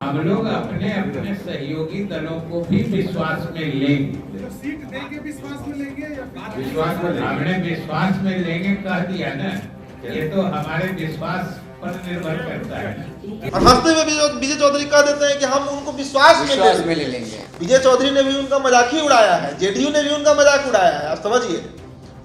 हम लोग अपने अपने सहयोगी दलों को भी विश्वास में लेंगे। तो सीट देंगे विश्वास में लेंगे या विश्वास में हमने विश्वास में लेंगे कह दिया ना, ये तो हमारे विश्वास पर निर्भर करता है। और हंसते हुए विजय चौधरी कह देते हैं कि हम उनको विश्वास में ले लेंगे। विजय चौधरी ने भी उनका मजाक ही उड़ाया है, जेडीयू ने भी उनका मजाक उड़ाया है। आप समझिए,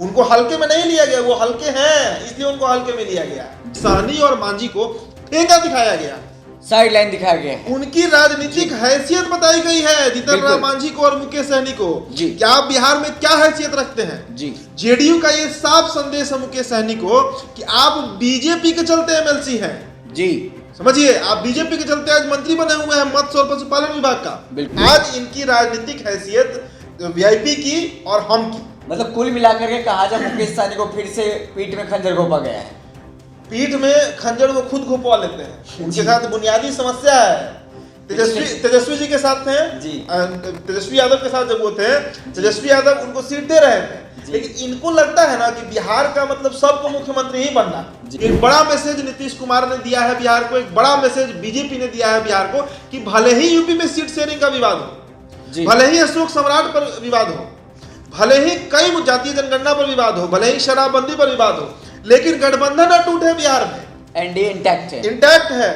उनको हल्के में नहीं लिया गया, वो हल्के हैं इसलिए उनको हल्के में लिया गया। सहनी और मांझी को ठेका दिखाया गया, साइड लाइन दिखाया गया है। उनकी राजनीतिक हैसियत बताई गई है जीतन राम मांझी को और मुकेश सहनी को। जी। क्या आप बिहार में क्या हैसियत रखते हैं? जी। जेडीयू का ये साफ संदेश है मुकेश सहनी को कि आप बीजेपी के चलते एमएलसी हैं। जी, समझिए, आप बीजेपी के चलते आज मंत्री बने हुए हैं मत्स्य और पशुपालन विभाग का। आज इनकी राजनीतिक हैसियत वीआईपी की और हम की, मतलब कुल मिलाकर के कहा जाए मुकेश सहनी को फिर से पीठ में खंजर घोंपा गया है। पीठ में खंजर वो खुद घोंपवा लेते हैं। उनके साथ बुनियादी समस्या है। तेजस्वी जी के साथ थे जी। तेजस्वी यादव के साथ जब वो थे, तेजस्वी यादव उनको सीट दे रहे थे, लेकिन इनको लगता है ना कि बिहार का मतलब सबको मुख्यमंत्री ही बनना। एक बड़ा मैसेज नीतीश कुमार ने दिया है बिहार को, एक बड़ा मैसेज बीजेपी ने दिया है बिहार को कि भले ही यूपी में सीट शेयरिंग का विवाद हो, भले ही अशोक सम्राट पर विवाद हो, भले ही कई जातीय जनगणना पर विवाद हो, भले ही शराबबंदी पर विवाद हो, लेकिन गठबंधन न टूटे। बिहार में एनडीए इंटैक्ट है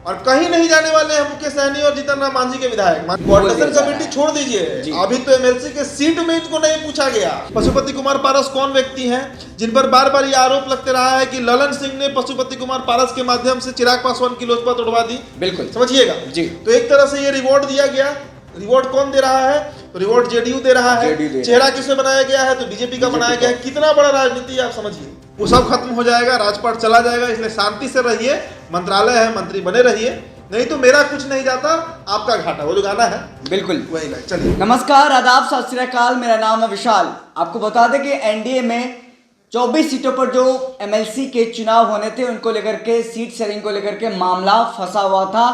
और कहीं नहीं जाने वाले हैं मुकेश सहनी और जीतन राम मांझी के विधायक। कोऑर्डिनेशन कमेटी छोड़ दीजिए, अभी तो एमएलसी के सीट में इनको नहीं पूछा गया। पशुपति कुमार पारस कौन व्यक्ति हैं जिन पर बार बार ये आरोप लगते रहा है कि ललन सिंह ने पशुपति कुमार पारस के माध्यम से चिराग पासवान की लोजपा तोड़वा दी? बिल्कुल समझिएगा जी। तो एक तरह से ये रिवॉर्ड दिया गया। रिवॉर्ड कौन दे रहा है? तो रिवॉर्ड जेडीयू दे रहा है। चेहरा किससे बनाया गया है? तो बीजेपी का बनाया गया है। कितना बड़ा राजनीति आप समझिए। वो सब खत्म हो जाएगा, राजपाट चला जाएगा, इसलिए शांति से रहिए। मंत्रालय है, मंत्री बने रहिए, नहीं तो मेरा कुछ नहीं जाता आपका घाटा। वो जो गाना है बिल्कुल वही लाइन। चलिए, नमस्कार, आदाब, सत श्री अकाल। मेरा नाम है विशाल। आपको बता दें कि एनडीए में 24 सीटों पर जो एमएलसी के चुनाव होने थे उनको लेकर के, सीट शेयरिंग को लेकर के मामला फंसा हुआ था।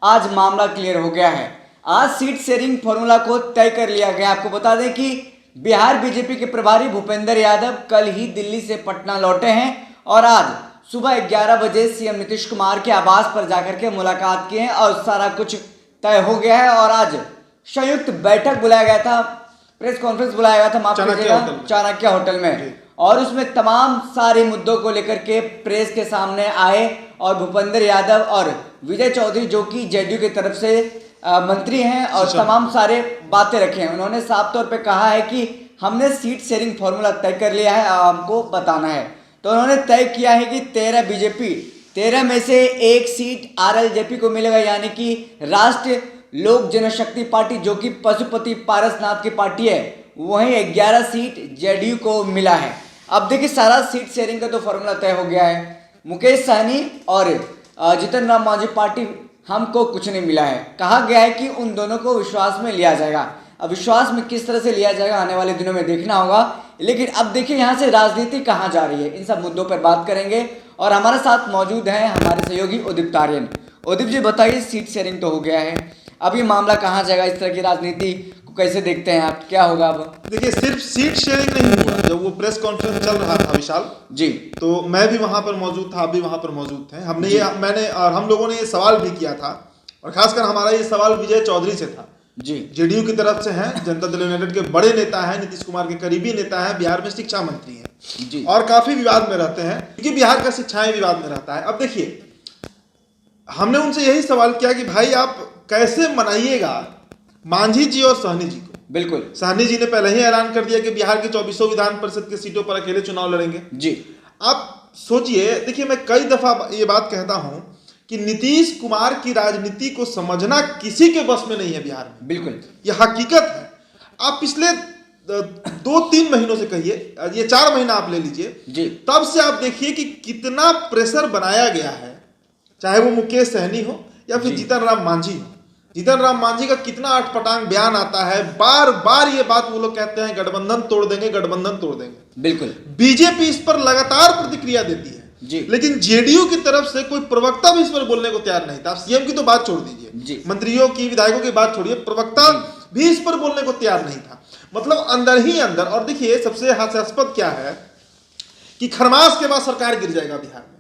आज मामला क्लियर हो गया है। आज सीट शेयरिंग फॉर्मूला को तय कर लिया गया। आपको बता दें कि बिहार बीजेपी के प्रभारी भूपेंद्र यादव कल ही दिल्ली से पटना लौटे हैं और आज सुबह 11 बजे सीएम नीतीश कुमार के आवास पर जाकर के मुलाकात किए हैं और सारा कुछ तय हो गया है। और आज संयुक्त बैठक बुलाया गया था, प्रेस कॉन्फ्रेंस बुलाया गया था, माफ कीजिएगा, चाणक्य होटल में। और उसमें तमाम सारे मुद्दों को लेकर के प्रेस के सामने आए और भूपेंद्र यादव और विजय चौधरी जो कि जेडीयू की तरफ से मंत्री हैं और तमाम सारे बातें रखे हैं। उन्होंने साफ तौर पे कहा है कि हमने सीट शेयरिंग फॉर्मूला तय कर लिया है, हमको बताना है। तो उन्होंने तय किया है कि 13 बीजेपी, 13 में से 1 सीट आरएलजेपी को मिलेगा, यानी कि राष्ट्रीय लोक जनशक्ति पार्टी जो कि पशुपति पारसनाथ की पार्टी है, वहीं 11 सीट जेडीयू को मिला है। अब देखिए, सारा सीट शेयरिंग का तो फॉर्मूला तय हो गया है। मुकेश सहनी और जीतन राम मांझी पार्टी हमको कुछ नहीं मिला है। कहा गया है कि उन दोनों को विश्वास में लिया जाएगा। अब विश्वास में किस तरह से लिया जाएगा आने वाले दिनों में देखना होगा। लेकिन अब देखिए यहाँ से राजनीति कहाँ जा रही है, इन सब मुद्दों पर बात करेंगे। और हमारे साथ मौजूद हैं हमारे सहयोगी उदिप्त आर्यन। उदिप्त जी बताइए, सीट शेयरिंग तो हो गया है, अब ये मामला कहाँ जाएगा? इस तरह की राजनीति को कैसे देखते हैं आप, क्या होगा अब? देखिए, सिर्फ सीट शेयरिंग नहीं हुआ। जब वो प्रेस कॉन्फ्रेंस चल रहा था विशाल जी, तो मैं भी वहां पर मौजूद था, आप भी वहां पर मौजूद थे। मैंने और हम लोगों ने ये सवाल भी किया था और खासकर हमारा ये सवाल विजय चौधरी से था जी। जेडीयू की तरफ से हैं, जनता दल यूनाइटेड के बड़े नेता हैं, नीतीश कुमार के करीबी नेता हैं, बिहार में शिक्षा मंत्री हैं जी, और काफी विवाद में रहते हैं क्योंकि बिहार का शिक्षाएं विवाद में रहता है। अब देखिए, हमने उनसे यही सवाल किया कि भाई आप कैसे मनाइएगा मांझी जी और सहनी जी को? बिल्कुल, सहनी जी ने पहले ही ऐलान कर दिया कि बिहार के 24 विधान परिषद की सीटों पर अकेले चुनाव लड़ेंगे जी। आप सोचिए, देखिए, मैं कई दफा ये बात कहता हूं कि नीतीश कुमार की राजनीति को समझना किसी के बस में नहीं है बिहार में। बिल्कुल, ये हकीकत है। आप पिछले 2-3 महीनों से कहिए, ये 4 महीना आप ले लीजिए जी, तब से आप देखिए कि कितना प्रेशर बनाया गया है, चाहे वो मुकेश सहनी हो या फिर जीतन राम मांझी हो। जीतन राम मांझी का कितना अटपटांग बयान आता है, बार बार ये बात वो लोग कहते हैं गठबंधन तोड़ देंगे, गठबंधन तोड़ देंगे। बिल्कुल, बीजेपी इस पर लगातार प्रतिक्रिया देती है जी, लेकिन जेडीयू की तरफ से कोई प्रवक्ता भी इस पर बोलने को तैयार नहीं था। सीएम की तो बात छोड़ दीजिए, मंत्रियों की, विधायकों की बात छोड़िए, प्रवक्ता भी इस पर बोलने को तैयार नहीं था। मतलब अंदर ही अंदर। और देखिए, सबसे हास्यास्पद क्या है कि खरमास के बाद सरकार गिर जाएगा बिहार में,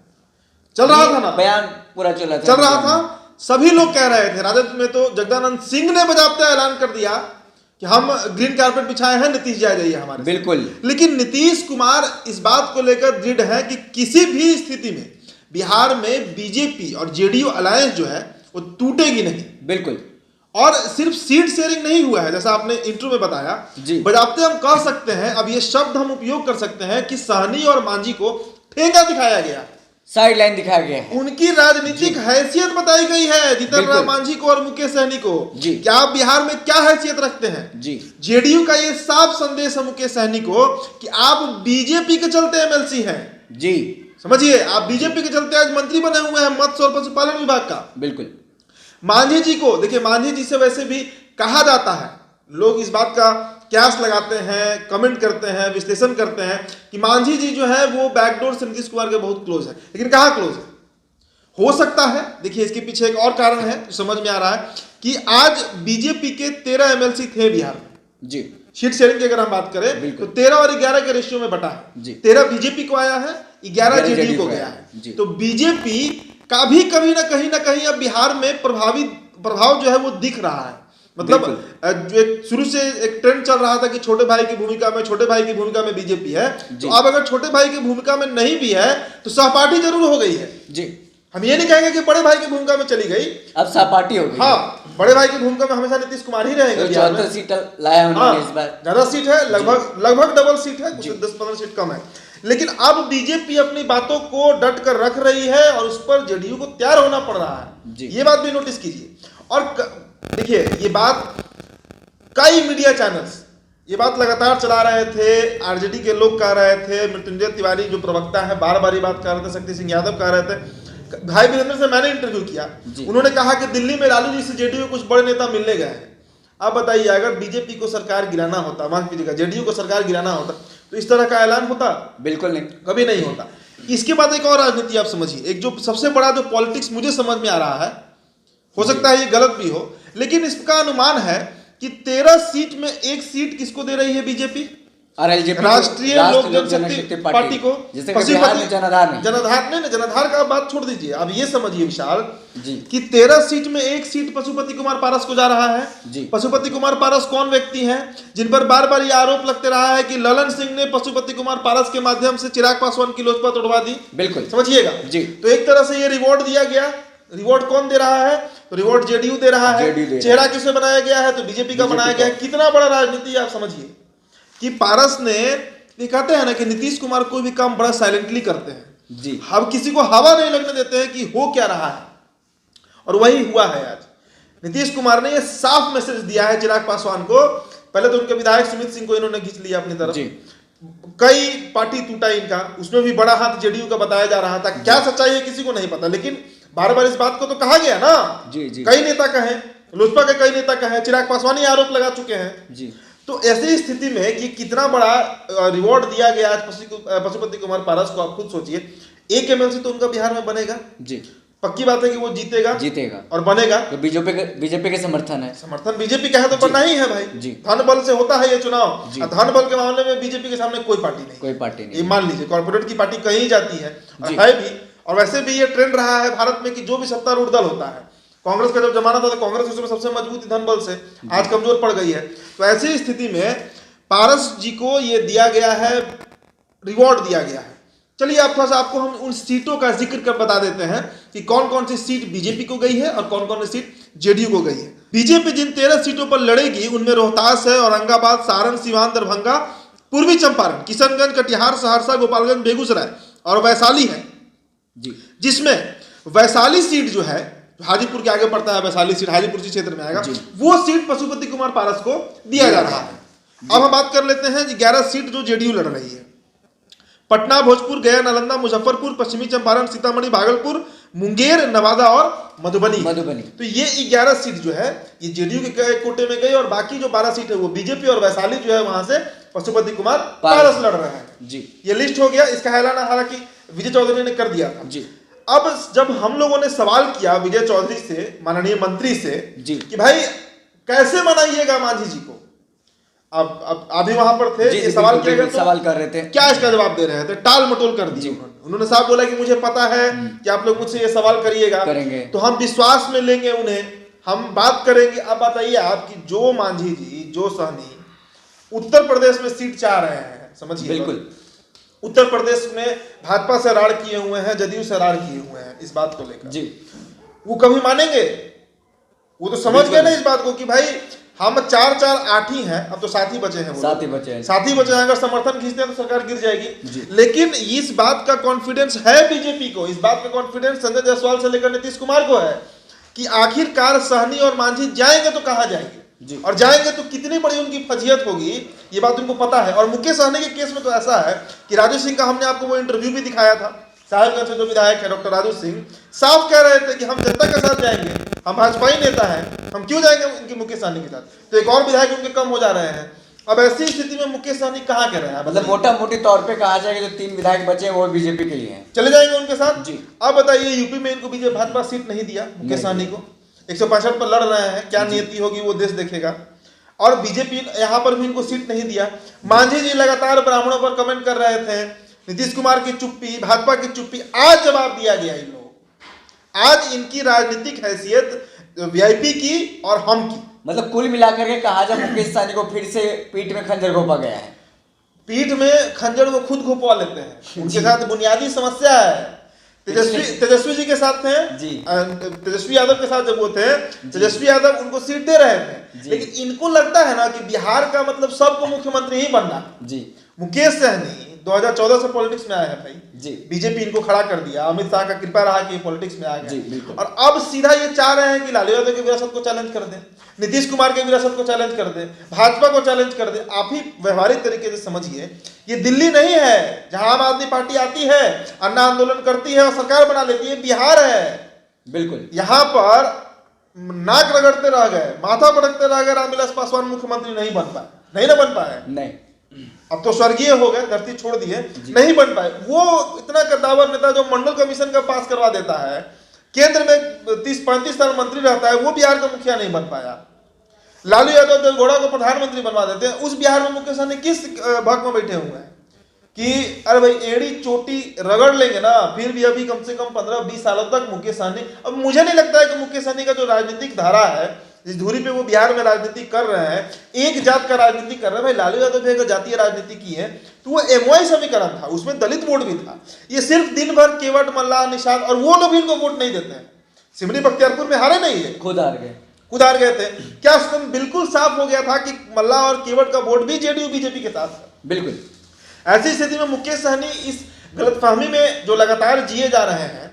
चल रहा था ना, बयान पूरा चल रहा था सभी लोग कह रहे थे, राजद में तो जगदानंद सिंह ने बजाबता ऐलान कर दिया कि हम ग्रीन कारपेट बिछाए हैं, नीतीश जी आ जाइए हमारे साथ। बिल्कुल। लेकिन नीतीश कुमार इस बात को लेकर दृढ़ है कि किसी भी स्थिति में बिहार में बीजेपी और जेडीयू अलायंस जो है वो टूटेगी नहीं। बिल्कुल। और सिर्फ सीट शेयरिंग नहीं हुआ है, जैसा आपने इंट्रो में बताया, बजाबते हम कह सकते हैं, अब ये शब्द हम उपयोग कर सकते हैं कि सहनी और मांझी को ठेंगा दिखाया गया, साइड लाइन दिखाया गया है, उनकी राजनीतिक हैसियत बताई गई है, जीतन राम मांझी को और मुकेश सहनी को। क्या आप बिहार में क्या हैसियत रखते हैं जी? जेडीयू का ये साफ संदेश है मुकेश सहनी को कि आप बीजेपी के चलते एमएलसी हैं जी, समझिए, आप बीजेपी के चलते आज मंत्री बने हुए हैं मत्स्य और पशुपालन विभाग का। बिल्कुल। मांझी जी को देखिए, मांझी जी से वैसे भी कहा जाता है, लोग इस बात का क्यास लगाते हैं, कमेंट करते हैं, विश्लेषण करते हैं कि मांझी जी जो है वो बैकडोर से नीतीश कुमार के बहुत क्लोज है। लेकिन कहाँ क्लोज है? हो सकता है, देखिए इसके पीछे एक और कारण है जो समझ में आ रहा है कि आज बीजेपी के 13 एमएलसी थे बिहार में जी। सीट शेयरिंग की अगर हम बात करें तो 13 और 11 के रेशियो में बटा है। 13 बीजेपी को आया है, 11 जेडीयू को गया है। तो बीजेपी का भी कभी ना कहीं अब बिहार में प्रभाव जो है वो दिख रहा है। मतलब जो एक शुरू से एक ट्रेंड चल रहा था कि छोटे भाई की भूमिका में बीजेपी है, तो अब अगर छोटे भाई की भूमिका में नहीं भी है तो सहपाठी जरूर हो गई है जी। हम ये नहीं कहेंगे कि बड़े भाई की भूमिका में चली गई, अब सहपाठी हो गई। हाँ, बड़े भाई की भूमिका में हमेशा नीतीश कुमार ही रहेंगे। 74 सीट लाया उन्होंने इस बार, ज्यादा सीट है, लगभग डबल सीट है, कुछ 10-15 सीट कम है। लेकिन अब बीजेपी अपनी बातों को डट कर रख रही है और उस पर जेडीयू को तैयार होना पड़ रहा है, ये बात भी नोटिस कीजिए। और देखिए, ये बात कई मीडिया चैनल्स ये बात लगातार चला रहे थे, आरजेडी के लोग कह रहे थे, मृत्युंजय तिवारी जो प्रवक्ता है बार बार ये बात कह रहे थे, शक्ति सिंह यादव कह रहे थे, भाई वीरेंद्र से मैंने इंटरव्यू किया, उन्होंने कहा कि दिल्ली में लालू जी से जेडीयू कुछ बड़े नेता मिलने गए हैं। अब बताइए, अगर बीजेपी को सरकार गिराना होता, माफ कीजिएगा, जेडीयू को सरकार गिराना होता तो इस तरह का ऐलान होता? बिल्कुल नहीं, कभी नहीं होता। इसके बाद एक और राजनीति आप समझिए, एक जो सबसे बड़ा जो पॉलिटिक्स मुझे समझ में आ रहा है, हो सकता है ये गलत भी हो, लेकिन इसका अनुमान है कि 13 सीट में एक सीट किसको दे रही है बीजेपी? राष्ट्रीय लोक जनशक्ति पार्टी को। जनाधार का बात छोड़ दीजिए, अब ये समझिए विशाल कि 13 सीट में एक सीट पशुपति कुमार पारस को जा रहा है। पशुपति कुमार पारस कौन व्यक्ति हैं जिन पर बार बार ये आरोप लगते रहा है कि ललन सिंह ने पशुपति कुमार पारस के माध्यम से चिराग पासवान की लोजपा तोड़वा दी? बिल्कुल, समझिएगा जी। तो एक तरह से ये रिवॉर्ड दिया गया। रिवॉर्ड कौन दे रहा है? तो रिवॉर्ड जेडीयू दे रहा है। चेहरा किससे बनाया गया है? तो बीजेपी का बनाया गया है। कितना बड़ा राजनीति आप समझिए कि पारस ने, ये कहते हैं ना कि नीतीश कुमार कोई भी काम बड़ा साइलेंटली करते हैं जी, हम किसी को हवा नहीं लगने देते हैं कि हो क्या रहा है, और वही हुआ है। आज नीतीश कुमार ने ये साफ मैसेज दिया है चिराग पासवान को। पहले तो उनके विधायक सुमित सिंह को इन्होंने खींच लिया अपनी तरफ, कई पार्टी टूटा इनका, उसमें भी बड़ा हाथ जेडीयू का बताया जा रहा था। क्या सच्चाई है किसी को नहीं पता, लेकिन बार बार इस बात को तो कहा गया ना जी। कई नेता कहे, लोजपा के कई नेता कहे, चिराग पासवान ही आरोप लगा चुके हैं जी। तो ऐसी स्थिति में कि कितना बड़ा रिवॉर्ड दिया गया आज पशुपति कुमार पारस को, आप खुद सोचिए। एक एमएलसी तो उनका बिहार में बनेगा जी, पक्की बात है कि वो जीतेगा और बनेगा। तो बीजेपी के समर्थन बीजेपी का है तो बनना ही है भाई जी। धन बल से होता है ये चुनाव, धन बल के मामले में बीजेपी के सामने कोई पार्टी नहीं। मान लीजिए कॉर्पोरेट की पार्टी कहीं जाती है भी, और वैसे भी ये ट्रेंड रहा है भारत में कि जो भी सत्तारूढ़ दल होता है, कांग्रेस का जब जमाना था तो कांग्रेस उसमें सबसे मजबूत थी धन बल से, आज कमजोर पड़ गई है। तो ऐसी स्थिति में पारस जी को ये दिया गया है, रिवॉर्ड दिया गया है। चलिए आप थोड़ा सा आपको हम उन सीटों का जिक्र कर बता देते हैं कि कौन कौन सी सीट बीजेपी को गई है और कौन कौन सी सीट जेडीयू को गई है। बीजेपी जिन 13 सीटों पर लड़ेगी उनमें रोहतास है, औरंगाबाद, सारण, सिवान, दरभंगा, पूर्वी चंपारण, किशनगंज, कटिहार, सहरसा, गोपालगंज, बेगूसराय और वैशाली है जी। जिसमें वैशाली सीट जो है, हाजीपुर के आगे पड़ता है वैशाली सीट, हाजीपुर के क्षेत्र में आएगा, वो सीट पशुपति कुमार पारस को दिया जा रहा है। अब हम बात कर लेते हैं 11 सीट जो जेडीयू लड़ रही है। पटना, भोजपुर, गया, नालंदा, मुजफ्फरपुर, पश्चिमी चंपारण, सीतामढ़ी, भागलपुर, मुंगेर, नवादा और मधुबनी। तो ये 11 सीट जो है ये जेडीयू के कोटे में गई, और बाकी जो 12 सीट है वो बीजेपी, और वैशाली जो है वहां से पशुपति कुमार पारस लड़ रहे हैं जी। ये लिस्ट हो गया, इसका ऐलान हालांकि विजय चौधरी ने कर दिया था जी। अब जब हम लोगों ने सवाल किया विजय चौधरी से, माननीय मंत्री से जी, कि भाई कैसे मनाइएगा मांझी जी को, अब अभी वहां पर थे, ये सवाल किया गया, सवाल कर रहे थे, क्या इसका जवाब दे रहे थे? टाल मटोल कर दिए उन्होंने साफ बोला कि मुझे पता है कि आप लोग मुझसे ये सवाल करिएगा, तो हम विश्वास में लेंगे उन्हें, हम बात करेंगे। अब बताइए आप कि जो मांझी जी, जो सहनी उत्तर प्रदेश में सीट चाह रहे हैं, समझिए, बिल्कुल उत्तर प्रदेश में भाजपा से राड़ किए हुए हैं, जदयू से राड़ किए हुए हैं इस बात को लेकर जी, वो कभी मानेंगे? वो तो समझ गए ना इस बात को कि भाई हम 4-4-8 ही हैं, अब तो 7 ही बचे हैं, 7 ही बचे हैं, 7 ही बचे हैं। अगर समर्थन खींचते हैं तो सरकार गिर जाएगी। लेकिन इस बात का कॉन्फिडेंस है बीजेपी को, इस बात का कॉन्फिडेंस संजय जायसवाल से लेकर नीतीश कुमार को है कि आखिरकार सहनी और मांझी जाएंगे तो कहां जाएंगे और जाएंगे तो कितनी बड़ी उनकी फजीयत होगी, ये बात उनको पता है। और मुकेश सहनी के केस में तो ऐसा है कि राजू सिंह का हमने आपको वो इंटरव्यू भी दिखाया था, साहिबगंज से जो विधायक है डॉक्टर राजू सिंह साफ कह रहे थे कि हम जनता के साथ जाएंगे, हम भाजपाई नेता हैं, हम क्यों जाएंगे उनके मुकेश सहनी के साथ। तो एक और विधायक उनके कम हो जा रहे हैं। अब ऐसी स्थिति में मुकेश सहनी कहाँ के रहे हैं? मतलब मोटा मोटी तौर पे कहा जाएगा जो 3 विधायक बचे हैं वो बीजेपी के लिए हैं, चले जाएंगे उनके साथ जी। अब बताइए यूपी में इनको बीजेपी भाजपा सीट नहीं दिया, मुकेश सहनी को 165 पर लड़ रहे हैं, क्या नियति होगी वो देश देखेगा। और बीजेपी यहाँ पर भी इनको सीट नहीं दिया। मांझी जी लगातार ब्राह्मणों पर कमेंट कर रहे थे, नीतीश कुमार की चुप्पी, भाजपा की चुप्पी, आज जवाब दिया गया इन लोगों। आज इनकी राजनीतिक हैसियत वीआईपी की और हम की। मतलब कुल मिलाकर के कहा जाए मुकेश सहनी को फिर से पीठ में खंजर घोंपा गया है। पीठ में खंजर वो खुद घोंपवा लेते हैं, उनके साथ बुनियादी समस्या है। तेजस्वी जी के साथ थे जी, तेजस्वी यादव के साथ जब वो थे, तेजस्वी यादव उनको सीट दे रहे थे, लेकिन इनको लगता है ना कि बिहार का मतलब सबको मुख्यमंत्री ही बनना जी। मुकेश सहनी 2014 से पॉलिटिक्स में आए हैं भाई जी, बीजेपी इनको खड़ा कर दिया, अमित शाह का कृपा रहा कि पॉलिटिक्स में आ गए, और अब सीधा ये चाह रहे हैं कि लालू यादव की विरासत को चैलेंज कर दें, नीतीश कुमार की विरासत को चैलेंज कर दें, भाजपा को चैलेंज कर दें। आप ही व्यवहारिक तरीके से समझिए, ये दिल्ली नहीं है जहां आम आदमी पार्टी आती है, अन्ना आंदोलन करती है और सरकार बना लेती है, बिहार है। बिल्कुल, यहाँ पर नाक रगड़ते रह गए, माथा पटकते रह गए, रामविलास पासवान मुख्यमंत्री नहीं बन पाए, नहीं ना बन पाए, नहीं, अब तो स्वर्गीय हो गए, धरती छोड़ दिए, नहीं बन पाए। वो इतना कद्दावर नेता जो मंडल कमीशन का पास करवा देता है, केंद्र में 30-35 साल मंत्री रहता है, वो बिहार का मुखिया नहीं बन पाया। लालू यादव देवगौड़ा को प्रधानमंत्री बनवा देते हैं, उस बिहार में मुकेश सहनी किस भक में बैठे हुए हैं कि अरे भाई एड़ी चोटी रगड़ लेंगे ना, फिर भी अभी कम से कम 15-20 सालों तक मुकेश सहनी। अब मुझे नहीं लगता है कि मुकेश सहनी का जो राजनीतिक धारा है, जिस धुरी पे वो बिहार में राजनीति कर रहे हैं, एक जात का राजनीति कर रहे हैं। भाई लालू यादव भी अगर जातीय राजनीति की है तो वो एमओआई समीकरण था, उसमें दलित वोट भी था। ये सिर्फ दिन भर केवट, मल्लाह, निषाद और वो लोग भी इनको वोट नहीं देते हैं। सिमरी बख्तियारपुर में हारे नहीं है, खुद हार गए थे। क्या उसमें बिल्कुल साफ हो गया था कि मल्लाह और केवट का वोट भी जेडीयू बीजेपी के साथ है। बिल्कुल ऐसी स्थिति में मुकेश सहनी इस गलतफहमी में जो लगातार जिए जा रहे हैं,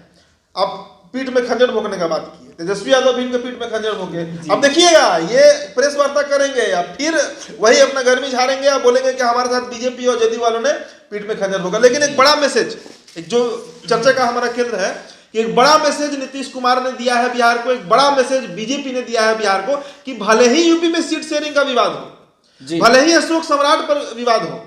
अब पीठ में खंजर भोंकने का बात की है, तेजस्वी यादव भी इनके पीठ में खंजर भोंके। अब देखिएगा ये प्रेस वार्ता करेंगे या फिर वही अपना गर्मी झाड़ेंगे या बोलेंगे कि हमारे साथ बीजेपी और जदयू वालों ने पीठ में खंजर भोंका। लेकिन एक बड़ा मैसेज, एक जो चर्चा का हमारा केंद्र है, एक बड़ा मैसेज नीतीश कुमार ने दिया है बिहार को, एक बड़ा मैसेज बीजेपी ने दिया है बिहार को कि भले ही यूपी में सीट शेयरिंग का विवाद हो, भले ही अशोक सम्राट पर विवाद हो,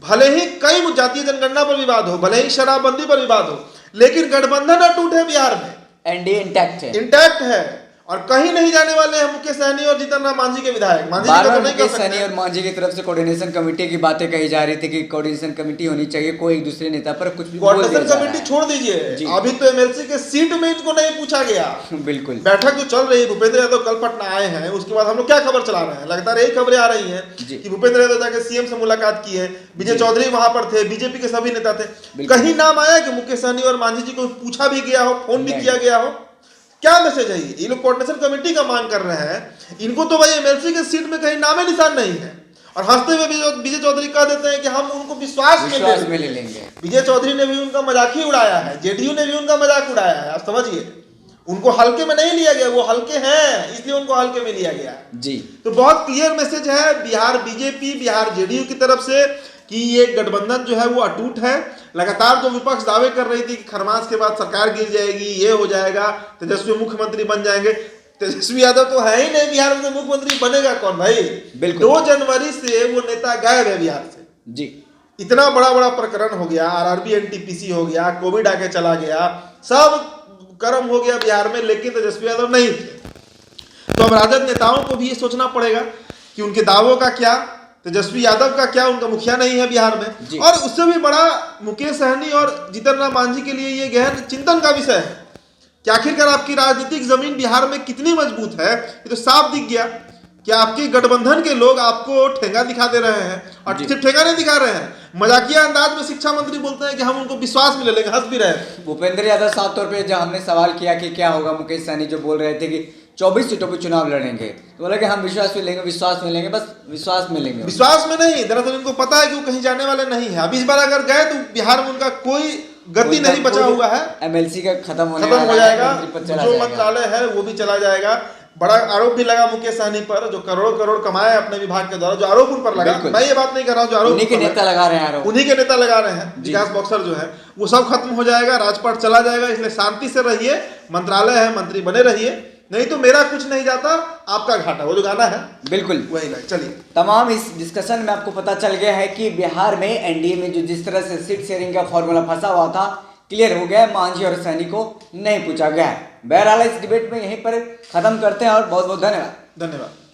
भले ही कई जातीय जनगणना पर विवाद हो, भले ही शराबबंदी पर विवाद हो, लेकिन गठबंधन अटूट है बिहार में, एनडीए इंटैक्ट है और कहीं नहीं जाने वाले हैं मुकेश सहनी और जीतन राम मांझी के विधायक। मांझी का तो नहीं कर सकते। सहनी और मांझी की तरफ से कोऑर्डिनेशन कमेटी की बातें कही जा रही थी कि कोऑर्डिनेशन कमेटी होनी चाहिए, कोई एक दूसरे नेता पर कुछ भी कोऑर्डिनेशन कमेटी छोड़ दीजिए, अभी तो एमएलसी के सीट में इनको नहीं पूछा गया। बिल्कुल, बैठक जो चल रही है, भूपेंद्र यादव कल पटना आए हैं, उसके बाद हम लोग क्या खबर चला रहे हैं, लगातार यही खबरें आ रही है कि भूपेंद्र यादव जाकर सीएम से मुलाकात की है, विजय चौधरी वहां पर थे, बीजेपी के सभी नेता थे, कहीं नाम आया कि मुकेश सहनी और मांझी जी को पूछा भी गया हो, फोन भी किया गया हो? क्या मैसेज है ये लोग कोऑर्डिनेशन कमेटी का मांग कर रहे हैं, इनको तो भाई एमएलसी के सीट में कहीं नामे निशान नहीं है। और हंसते हुए विजय चौधरी कह देते हैं कि हम उनको विश्वास में ले लेंगे। विजय चौधरी ने भी उनका मजाक ही उड़ाया है, जेडीयू ने भी उनका मजाक उड़ाया है। आप समझिए, उनको हल्के में नहीं लिया गया, वो हल्के हैं इसलिए उनको हल्के में लिया गया जी। तो बहुत क्लियर मैसेज है बिहार बीजेपी, बिहार जेडीयू की तरफ से कि ये गठबंधन जो है वो अटूट है। लगातार जो विपक्ष दावे कर रही थी कि खरमास के बाद सरकार गिर जाएगी, ये हो जाएगा, तेजस्वी मुख्यमंत्री बन जाएंगे, तेजस्वी यादव तो है ही नहीं बिहार में, मुख्यमंत्री बनेगा कौन भाई? 2 जनवरी से वो नेता गायब है बिहार से जी। इतना बड़ा बड़ा प्रकरण हो गया, आरआरबी एनटीपीसी हो गया, कोविड आके चला गया, सब कर्म हो गया बिहार में, लेकिन तेजस्वी यादव नहीं थे। तो अब राजद नेताओं को भी ये सोचना पड़ेगा कि उनके दावों का क्या, तेजस्वी यादव का क्या उनका मुखिया नहीं है बिहार में। जी। और उससे भी बड़ा मुकेश सहनी और जीतन राम मांझी के लिए ये गहन चिंतन का विषय है कि आखिरकार आपकी राजनीतिक जमीन बिहार में कितनी मजबूत है। ये तो साफ दिख गया कि आपके गठबंधन के लोग आपको ठेंगा दिखा दे रहे हैं, और सिर्फ ठेंगा नहीं दिखा रहे हैं, मजाकिया अंदाज में शिक्षा मंत्री बोलते हैं कि हम उनको विश्वास में ले लेंगे, हंस भी रहे हैं। भूपेंद्र यादव साफ तौर पे जब हमने सवाल किया कि क्या होगा, मुकेश सहनी जो बोल रहे थे कि 24 सीटों पर चुनाव लड़ेंगे, तो बोला कि हम विश्वास में लेंगे, विश्वास में लेंगे, बस विश्वास में लेंगे। विश्वास में नहीं, दरअसल इनको पता है कि वो कहीं जाने वाले नहीं है। अब इस बार अगर गए तो बिहार में उनका कोई गति नहीं बचा हुआ है। एमएलसी का खत्म हो जाएगा, जो मंत्रालय है वो भी चला जाएगा। बड़ा आरोप भी लगा मुकेश सहनी पर, जो करोड़ करोड़ कमाए अपने विभाग के द्वारा, जो आरोप उन पर लगा। मैं ये बात नहीं कर रहा हूँ जो आरोप उन्हीं के नेता लगा रहे हैं, उन्हीं के नेता लगा रहे हैं। विकास बक्सर जो है वो सब खत्म हो जाएगा, राजपाट चला जाएगा। इसलिए शांति से रहिए, मंत्रालय है, मंत्री बने रहिए, नहीं तो मेरा कुछ नहीं जाता आपका घाटा, वो जो गाना है बिल्कुल वही लाइन। चलिए, तमाम इस डिस्कशन में आपको पता चल गया है कि बिहार में एनडीए में जो जिस तरह से सीट शेयरिंग का फॉर्मूला फंसा हुआ था, क्लियर हो गया है। मांझी और सहनी को नहीं पूछा गया है। बहरहाल इस डिबेट में यहीं पर खत्म करते हैं और बहुत बहुत धन्यवाद। धन्यवाद।